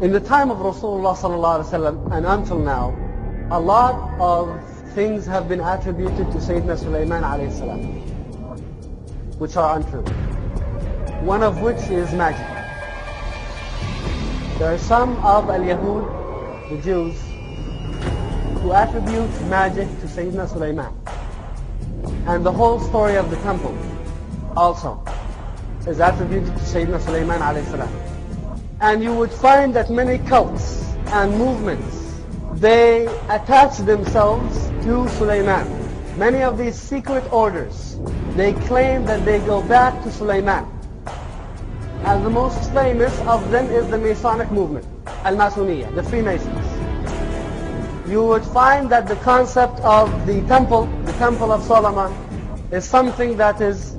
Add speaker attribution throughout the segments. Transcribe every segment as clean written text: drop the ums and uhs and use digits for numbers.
Speaker 1: In the time of Rasulullah sallallahu alaihi wasallam and until now, a lot of things have been attributed to Sayyidina Sulaiman alayhi salam, which are untrue. One of which is magic. There are some of al-Yahud, the Jews, who attribute magic to Sayyidina Sulaiman. And the whole story of the temple also is attributed to Sayyidina Sulaiman alayhi salam. And you would find that many cults and movements, they attach themselves to Sulaiman. Many of these secret orders, they claim that they go back to Sulaiman. And the most famous of them is the Masonic movement, Al-Masoniyya, the Freemasons. You would find that the concept of the Temple of Solomon, is something that is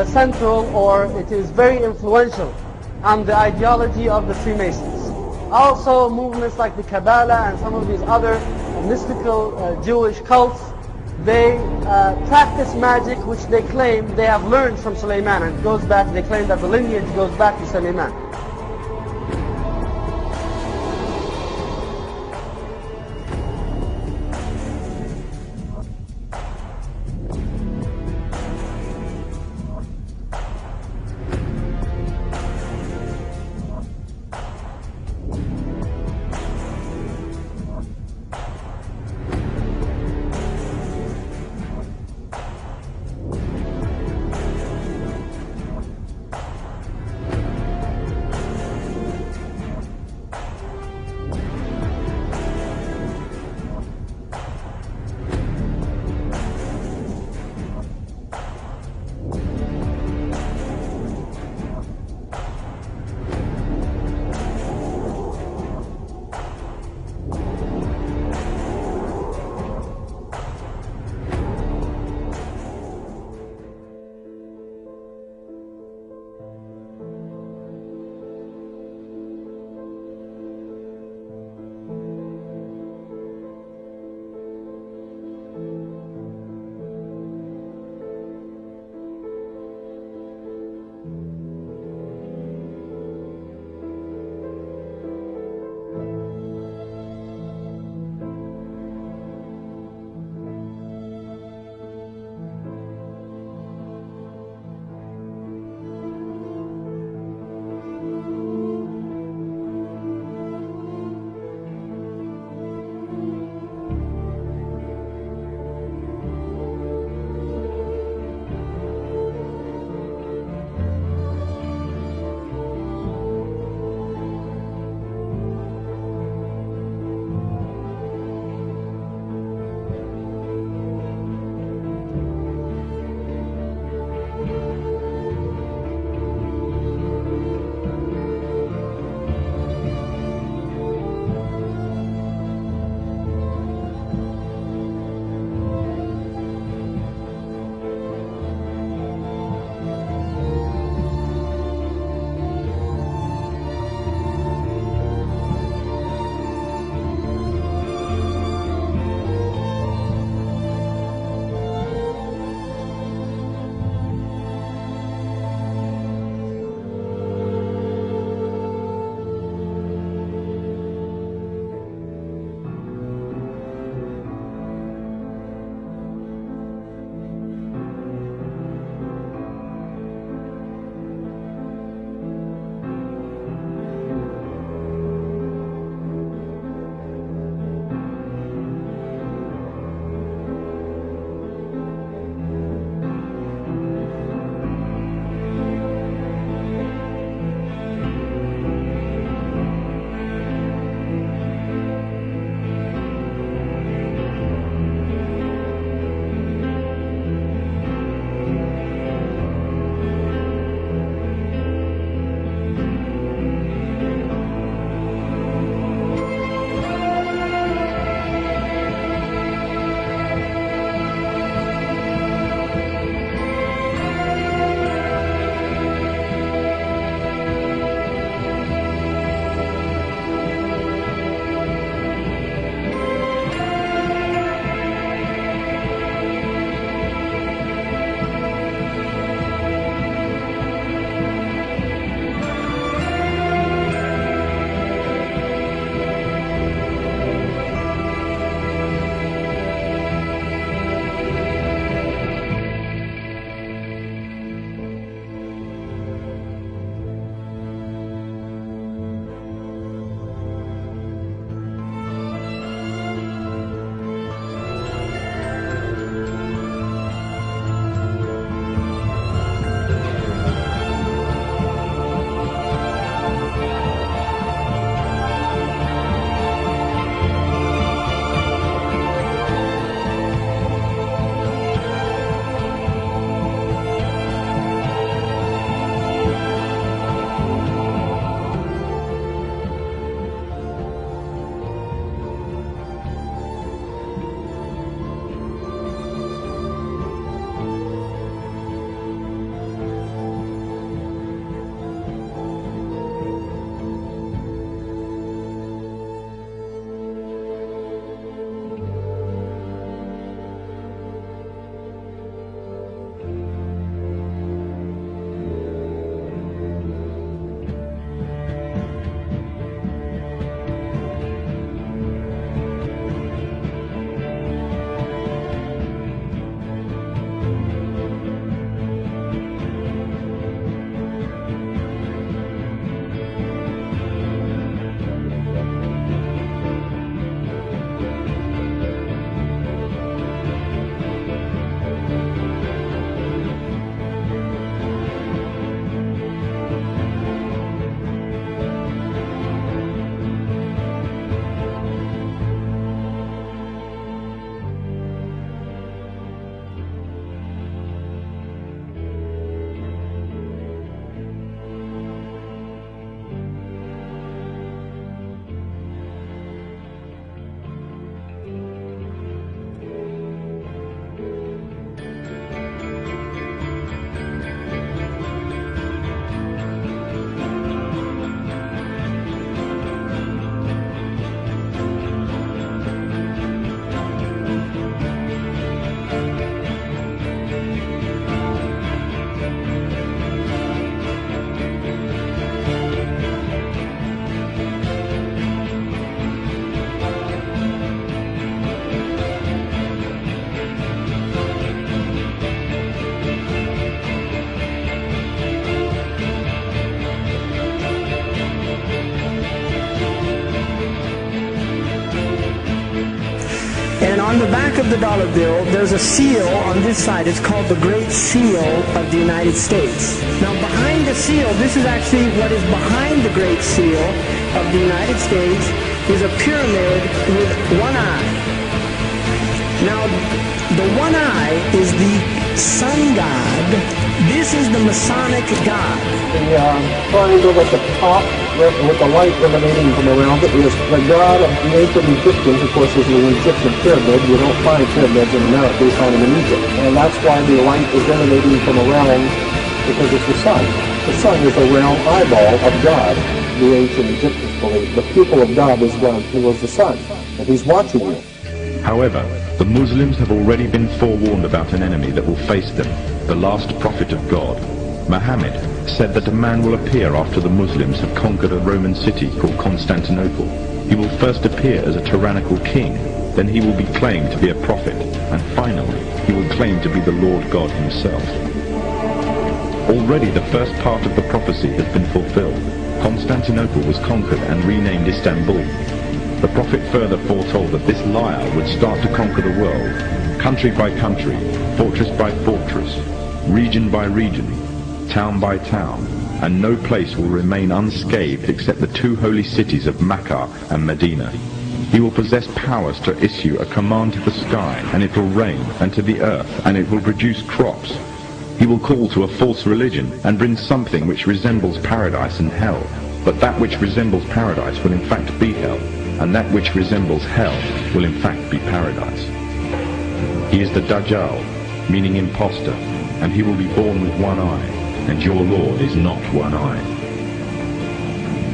Speaker 1: central, or it is very influential on the ideology of the Freemasons. Also movements like the Kabbalah and some of these other mystical Jewish cults, they practice magic which they claim they have learned from Sulaiman, and it goes back, they claim that the lineage goes back to Sulaiman.
Speaker 2: Now on the back of the dollar bill, there's a seal on this side. It's called the Great Seal of the United States. Now behind the seal, this is actually what is behind the Great Seal of the United States, is a pyramid with one eye. Now the one eye is the sun god. This is the Masonic god.
Speaker 3: The triangle at the top with the light emanating from around it is the god of the ancient Egyptians. Of course, is the Egyptian pyramid. You don't find pyramids in America, you find them in Egypt. And that's why the light is emanating from around, because it's the sun. The sun is the round eyeball of God, the ancient Egyptians believed. The pupil of God is God, who was the sun, and he's watching you.
Speaker 4: However, the Muslims have already been forewarned about an enemy that will face them, the last prophet of God. Muhammad said that a man will appear after the Muslims have conquered a Roman city called Constantinople. He will first appear as a tyrannical king, then he will be claimed to be a prophet, and finally, he will claim to be the Lord God himself. Already the first part of the prophecy has been fulfilled. Constantinople was conquered and renamed Istanbul. The prophet further foretold that this liar would start to conquer the world, country by country, fortress by fortress, region by region, town by town, and no place will remain unscathed except the two holy cities of Mecca and Medina. He will possess powers to issue a command to the sky, and it will rain, and to the earth, and it will produce crops. He will call to a false religion and bring something which resembles paradise and hell, but that which resembles paradise will in fact be hell, and that which resembles hell will in fact be paradise. He is the Dajjal, meaning impostor, and he will be born with one eye, and your Lord is not one eye.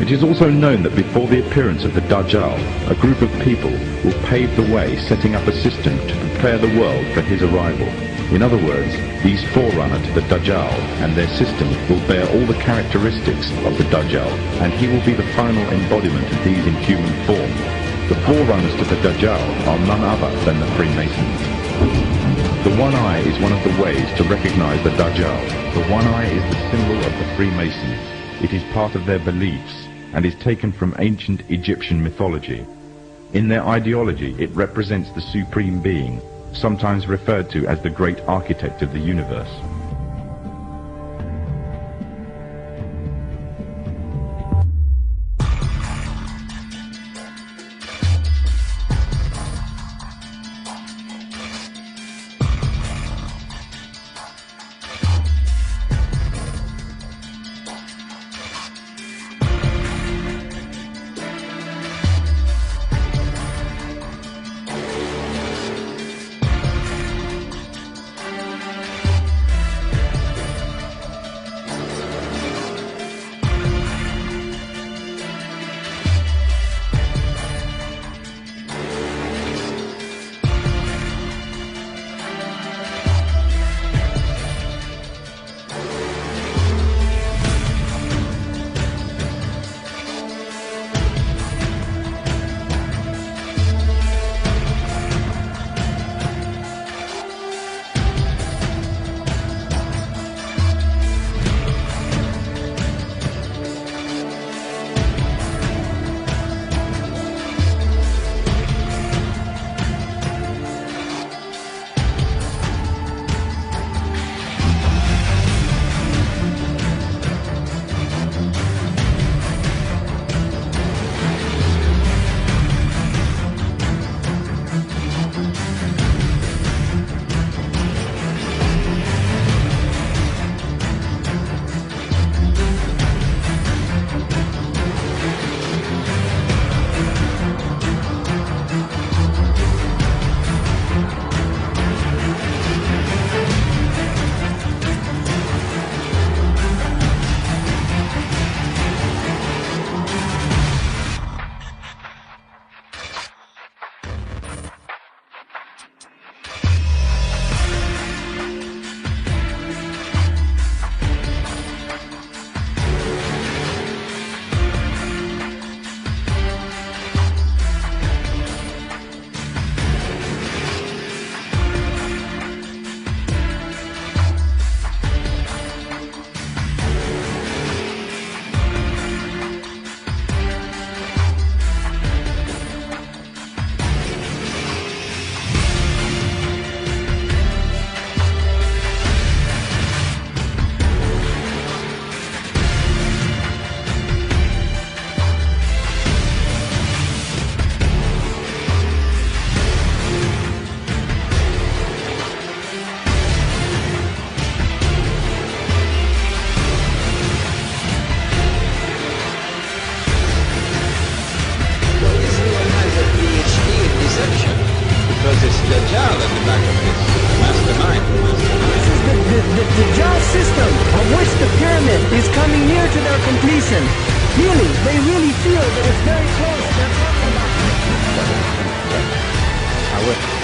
Speaker 4: It is also known that before the appearance of the Dajjal, a group of people will pave the way, setting up a system to prepare the world for his arrival. In other words, these forerunner to the Dajjal and their system will bear all the characteristics of the Dajjal, and he will be the final embodiment of these in human form. The forerunners to the Dajjal are none other than the Freemasons. The one eye is one of the ways to recognize the Dajjal. The one eye is the symbol of the Freemasons. It is part of their beliefs and is taken from ancient Egyptian mythology. In their ideology, it represents the Supreme Being, sometimes referred to as the great architect of the universe.
Speaker 5: Dajjal at the back of this mastermind.
Speaker 2: This is the Dajjal system of which the pyramid is coming near to their completion. Really, they really feel that it's very close. They're talking about...
Speaker 5: I will.